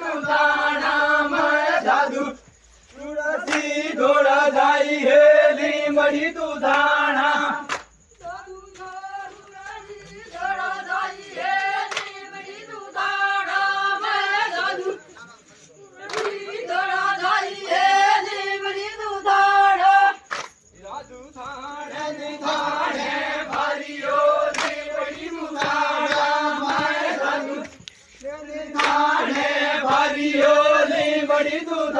તું તાણા માય સાધુ તુલસી ધોળા જાય હે લીમડી તું તાણા બડી તું